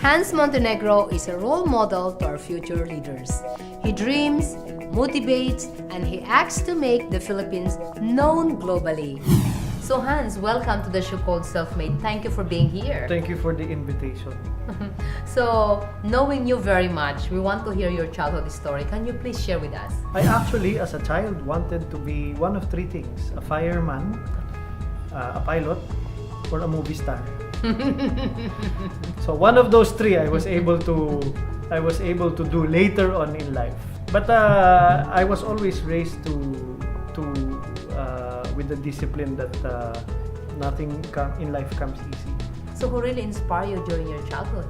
Hans Montenegro is a role model to our future leaders. He dreams, motivates, and he acts to make the Philippines known globally. So Hans, welcome to the show called Self-Made. Thank you for being here. Thank you for the invitation. So, knowing you very much, we want to hear your childhood story. Can you please share with us? I actually, as a child, wanted to be one of three things: a fireman, a pilot, or a movie star. So one of those three I was able to do later on in life. But I was always raised to with the discipline that nothing in life comes easy. So who really inspired you during your childhood?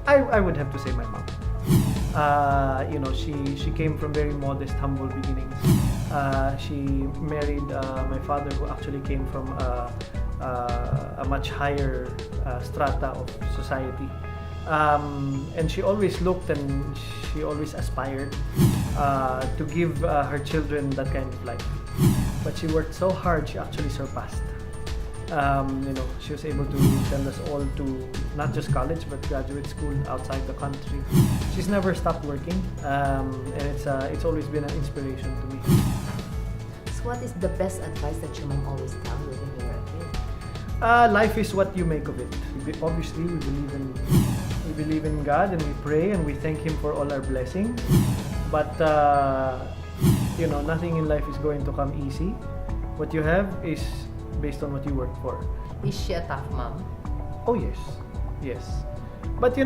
I would have to say my mom. She came from very modest, humble beginnings. She married my father, who actually came from a much higher strata of society. And she always looked and she always aspired to give her children that kind of life. But she worked so hard, she actually surpassed. She was able to send us all to not just college but graduate school outside the country. She's never stopped working, and it's always been an inspiration to me. So what is the best advice that your mom always tell you when you were a kid? Life is what you make of it. Obviously, we believe in God and we pray and we thank Him for all our blessings. But nothing in life is going to come easy. What you have is based on what you work for. Is she a tough mom? Oh yes. But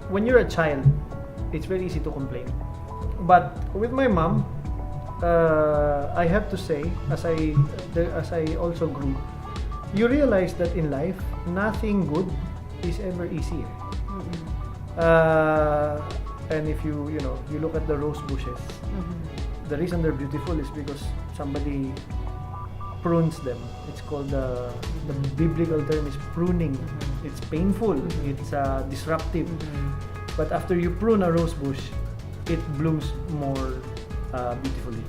when you're a child, it's very easy to complain. But with my mom, I have to say, as I also grew, you realize that in life, nothing good is ever easy. And if you look at the rose bushes, the reason they're beautiful is because somebody prunes them. It's called the biblical term is pruning. It's painful. It's disruptive. But after you prune a rose bush, it blooms more beautifully.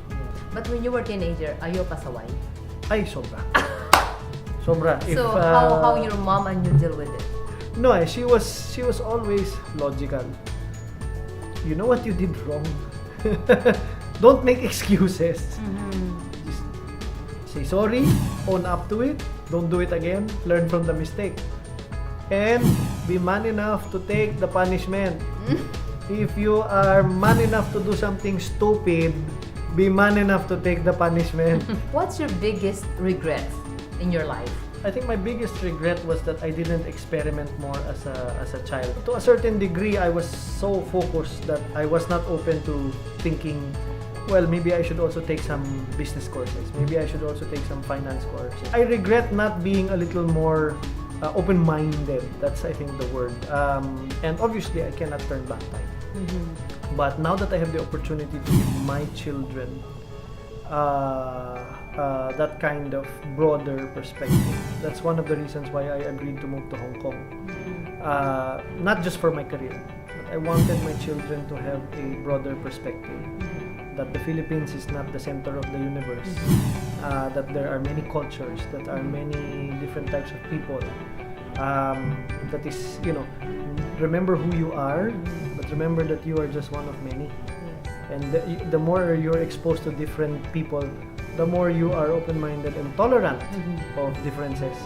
But when you were a teenager, are you a pasaway? Ay, sobra. Sobra. So how your mom and you deal with it? No, she was always logical. You know what you did wrong. Don't make excuses. Just say sorry, own up to it, don't do it again, learn from the mistake. And be man enough to take the punishment. If you are man enough to do something stupid, be man enough to take the punishment. What's your biggest regret in your life? I think my biggest regret was that I didn't experiment more as a child. To a certain degree, I was so focused that I was not open to thinking, well, maybe I should also take some business courses. Maybe I should also take some finance courses. I regret not being a little more open-minded. That's, I think, the word. And obviously, I cannot turn back time. But now that I have the opportunity to give my children that kind of broader perspective. That's one of the reasons why I agreed to move to Hong Kong. Not just for my career, but I wanted my children to have a broader perspective. That the Philippines is not the center of the universe. That there are many cultures, that are many different types of people. That is, remember who you are, but remember that you are just one of many. And the more you're exposed to different people, the more you are open-minded and tolerant of differences.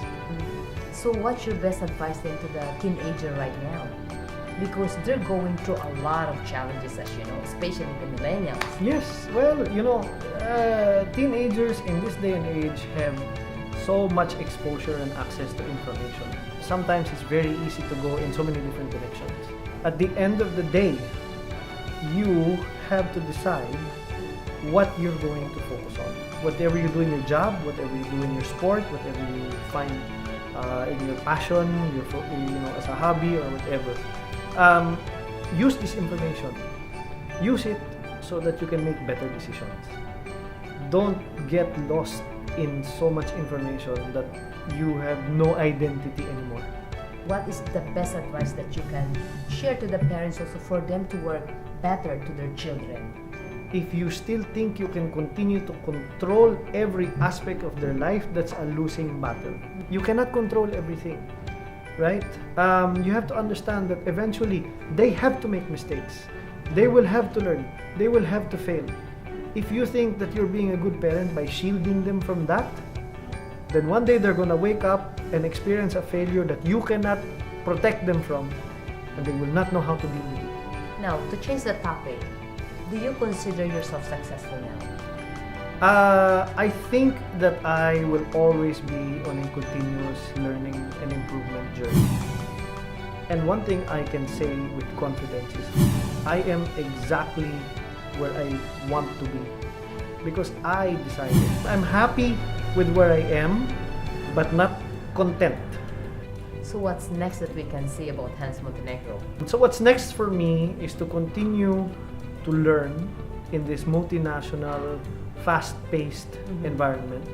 So what's your best advice then to the teenager right now? Because they're going through a lot of challenges, as you know, especially the millennials. Yes, well, teenagers in this day and age have so much exposure and access to information. Sometimes it's very easy to go in so many different directions. At the end of the day, you have to decide what you're going to focus on. Whatever you do in your job, whatever you do in your sport, whatever you find in your passion, as a hobby or whatever. Use this information. Use it so that you can make better decisions. Don't get lost in so much information that you have no identity anymore. What is the best advice that you can share to the parents also for them to work better to their children? If you still think you can continue to control every aspect of their life, that's a losing battle. You cannot control everything. right? You have to understand that eventually they have to make mistakes. They will have to learn. They will have to fail. If you think that you're being a good parent by shielding them from that, then one day they're going to wake up and experience a failure that you cannot protect them from, and they will not know how to deal with it. Now, to change the topic, do you consider yourself successful now? I think that I will always be on a continuous learning and improvement journey. And one thing I can say with confidence is I am exactly where I want to be because I decided. I'm happy with where I am, but not content. So what's next that we can see about Hans Montenegro? So what's next for me is to continue to learn in this multinational, fast-paced environment.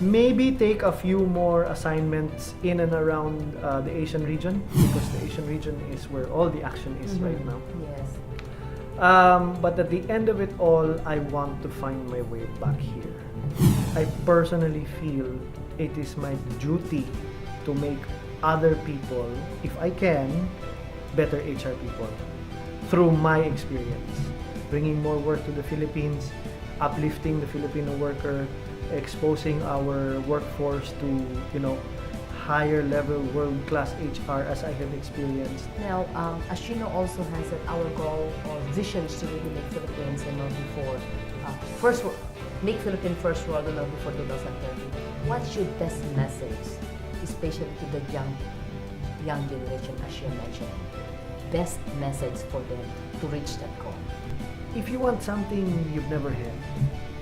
Maybe take a few more assignments in and around the Asian region, because the Asian region is where all the action is right now. Yes. But at the end of it all, I want to find my way back here. I personally feel it is my duty to make other people, if I can, better HR people through my experience. Bringing more work to the Philippines, uplifting the Filipino worker, exposing our workforce to, higher level world-class HR as I have experienced. Now, as you know, also has that our goal or vision is to really make Philippines and not before make Philippines first world and not before 2030. What's your best message, especially to the young generation, as you mentioned? Best message for them to reach that goal. If you want something you've never had,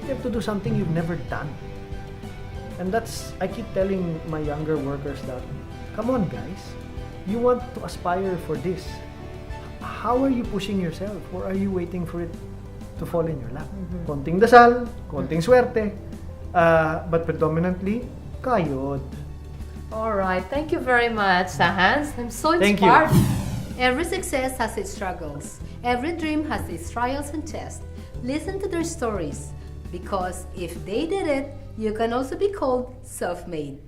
you have to do something you've never done. And I keep telling my younger workers that, come on guys, you want to aspire for this. How are you pushing yourself? Or are you waiting for it to fall in your lap? Konting dasal, konting swerte, but predominantly, kayod. Alright, thank you very much, Hans. I'm so Thank you. inspired. Every success has its struggles. Every dream has its trials and tests. Listen to their stories, because if they did it, you can also be called self-made.